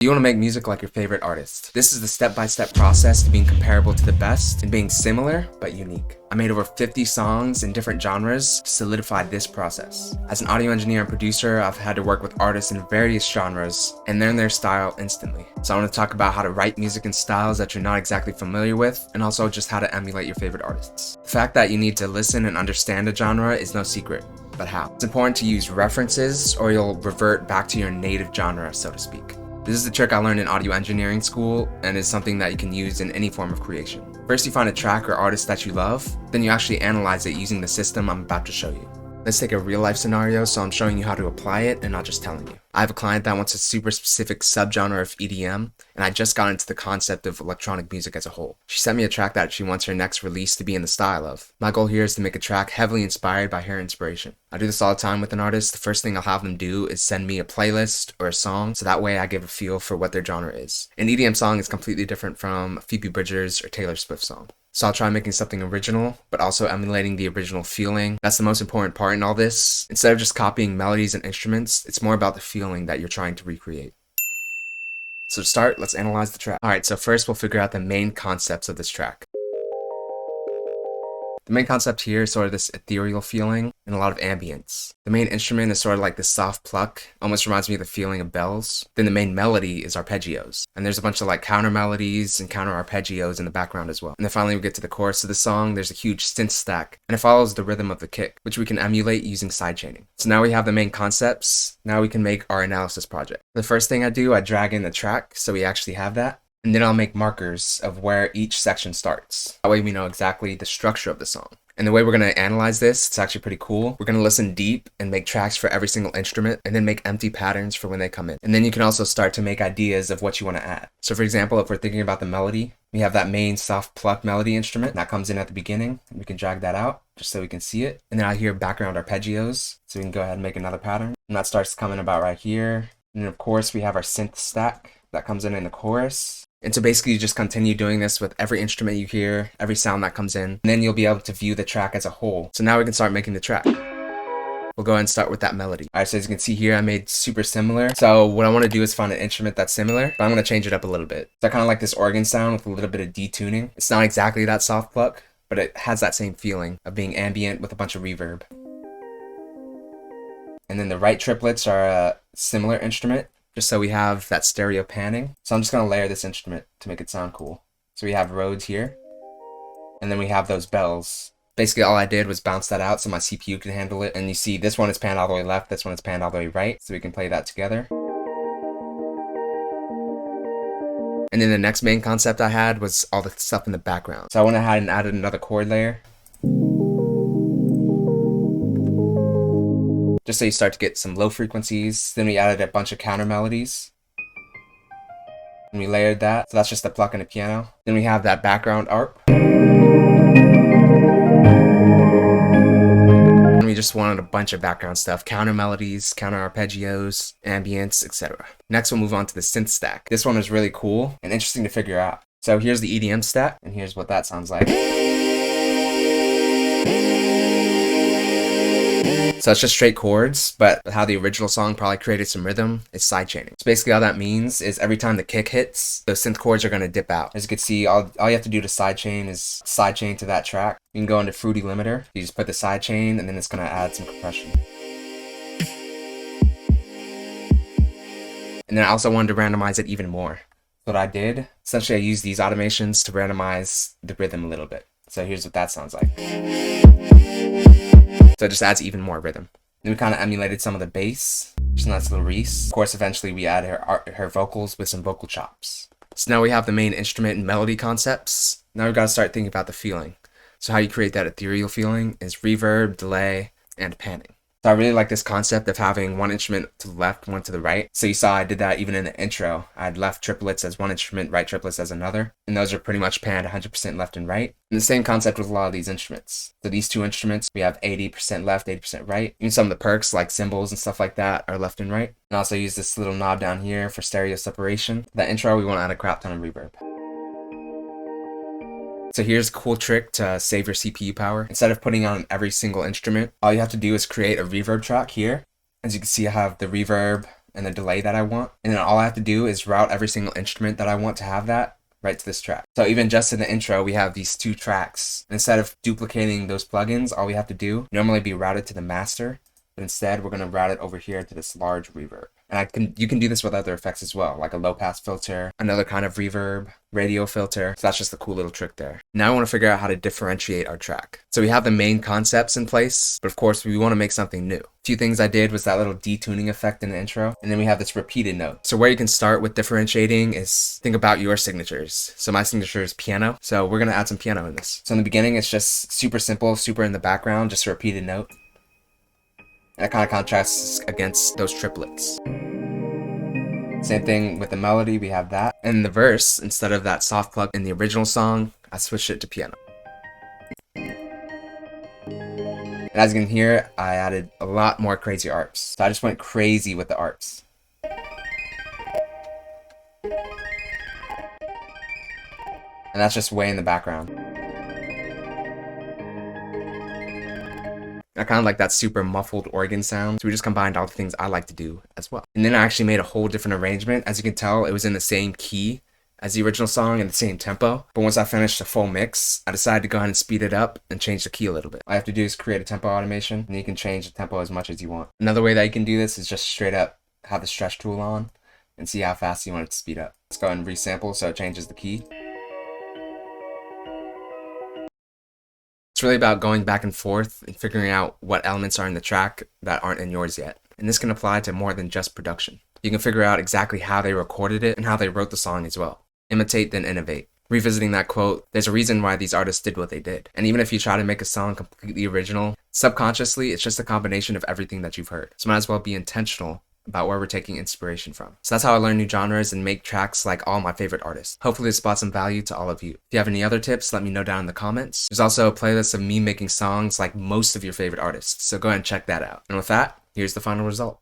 You want to make music like your favorite artist. This is the step-by-step process to being comparable to the best and being similar but unique. I made over 50 songs in different genres to solidify this process. As an audio engineer and producer, I've had to work with artists in various genres and learn their style instantly. So I want to talk about how to write music in styles that you're not exactly familiar with, and also just how to emulate your favorite artists. The fact that you need to listen and understand a genre is no secret, but how? It's important to use references or you'll revert back to your native genre, so to speak. This is a trick I learned in audio engineering school and is something that you can use in any form of creation. First, you find a track or artist that you love, then you actually analyze it using the system I'm about to show you. Let's take a real life scenario, so I'm showing you how to apply it and not just telling you. I have a client that wants a super specific subgenre of EDM, and I just got into the concept of electronic music as a whole. She sent me a track that she wants her next release to be in the style of. My goal here is to make a track heavily inspired by her inspiration. I do this all the time with an artist. The first thing I'll have them do is send me a playlist or a song, so that way I give a feel for what their genre is. An EDM song is completely different from a Phoebe Bridgers or Taylor Swift song. So I'll try making something original, but also emulating the original feeling. That's the most important part in all this. Instead of just copying melodies and instruments, it's more about the feeling that you're trying to recreate. So to start, let's analyze the track. Alright, so first we'll figure out the main concepts of this track. The main concept here is sort of this ethereal feeling and a lot of ambience. The main instrument is sort of like this soft pluck, almost reminds me of the feeling of bells. Then the main melody is arpeggios. And there's a bunch of like counter melodies and counter arpeggios in the background as well. And then finally we get to the chorus of the song. There's a huge synth stack and it follows the rhythm of the kick, which we can emulate using sidechaining. So now we have the main concepts. Now we can make our analysis project. The first thing I do, I drag in the track so we actually have that. And then I'll make markers of where each section starts. That way we know exactly the structure of the song. And the way we're going to analyze this, it's actually pretty cool. We're going to listen deep and make tracks for every single instrument and then make empty patterns for when they come in. And then you can also start to make ideas of what you want to add. So for example, if we're thinking about the melody, we have that main soft pluck melody instrument that comes in at the beginning. And we can drag that out just so we can see it. And then I hear background arpeggios. So we can go ahead and make another pattern. And that starts coming about right here. And then of course we have our synth stack that comes in the chorus. And so basically you just continue doing this with every instrument you hear, every sound that comes in, and then you'll be able to view the track as a whole. So now we can start making the track. We'll go ahead and start with that melody. Alright, so as you can see here, I made super similar. So what I want to do is find an instrument that's similar, but I'm going to change it up a little bit. So I kind of like this organ sound with a little bit of detuning. It's not exactly that soft pluck, but it has that same feeling of being ambient with a bunch of reverb. And then the right triplets are a similar instrument, just so we have that stereo panning. So I'm just going to layer this instrument to make it sound cool. So we have Rhodes here, and then we have those bells. Basically all I did was bounce that out so my CPU could handle it. And you see this one is panned all the way left, this one is panned all the way right, so we can play that together. And then the next main concept I had was all the stuff in the background. So I went ahead and added another chord layer, just so you start to get some low frequencies. Then we added a bunch of counter melodies. And we layered that. So that's just the pluck and the piano. Then we have that background arp. And we just wanted a bunch of background stuff. Counter melodies, counter arpeggios, ambience, etc. Next we'll move on to the synth stack. This one is really cool and interesting to figure out. So here's the EDM stack, and here's what that sounds like. So it's just straight chords, but how the original song probably created some rhythm is sidechaining. So basically all that means is every time the kick hits, those synth chords are going to dip out. As you can see, all you have to do to sidechain is sidechain to that track. You can go into Fruity Limiter. You just put the sidechain and then it's going to add some compression. And then I also wanted to randomize it even more. So what I did, essentially I used these automations to randomize the rhythm a little bit. So here's what that sounds like. So it just adds even more rhythm. Then we kind of emulated some of the bass, just a nice little Reese. Of course, eventually we add her vocals with some vocal chops. So now we have the main instrument and melody concepts. Now we've got to start thinking about the feeling. So how you create that ethereal feeling is reverb, delay, and panning. So I really like this concept of having one instrument to the left, one to the right. So you saw I did that even in the intro. I had left triplets as one instrument, right triplets as another. And those are pretty much panned 100% left and right. And the same concept with a lot of these instruments. So these two instruments, we have 80% left, 80% right. Even some of the perks like cymbals and stuff like that are left and right. And also use this little knob down here for stereo separation. That intro, we want to add a crap ton of reverb. So here's a cool trick to save your CPU power. Instead of putting on every single instrument, all you have to do is create a reverb track here. As you can see, I have the reverb and the delay that I want. And then all I have to do is route every single instrument that I want to have that right to this track. So even just in the intro, we have these 2 tracks. Instead of duplicating those plugins, all we have to do normally be routed to the master, but instead we're going to route it over here to this large reverb. And you can do this with other effects as well, like a low pass filter, another kind of reverb, radio filter. So that's just a cool little trick there. Now I want to figure out how to differentiate our track. So we have the main concepts in place, but of course we want to make something new. A few things I did was that little detuning effect in the intro, and then we have this repeated note. So where you can start with differentiating is think about your signatures. So my signature is piano, so we're going to add some piano in this. So in the beginning, it's just super simple, super in the background, just a repeated note. And it kind of contrasts against those triplets. Same thing with the melody, we have that. And the verse, instead of that soft plug in the original song, I switched it to piano. And as you can hear, I added a lot more crazy arps. So I just went crazy with the arps. And that's just way in the background. I kind of like that super muffled organ sound, so we just combined all the things I like to do as well. And then I actually made a whole different arrangement. As you can tell, it was in the same key as the original song and the same tempo. But once I finished the full mix, I decided to go ahead and speed it up and change the key a little bit. All I have to do is create a tempo automation, and you can change the tempo as much as you want. Another way that you can do this is just straight up have the stretch tool on and see how fast you want it to speed up. Let's go ahead and resample so it changes the key. It's really about going back and forth and figuring out what elements are in the track that aren't in yours yet. And this can apply to more than just production. You can figure out exactly how they recorded it and how they wrote the song as well. Imitate, then innovate. Revisiting that quote, there's a reason why these artists did what they did. And even if you try to make a song completely original, subconsciously, it's just a combination of everything that you've heard. So might as well be intentional about where we're taking inspiration from. So that's how I learn new genres and make tracks like all my favorite artists. Hopefully this brought some value to all of you. If you have any other tips, let me know down in the comments. There's also a playlist of me making songs like most of your favorite artists, so go ahead and check that out. And with that, here's the final result.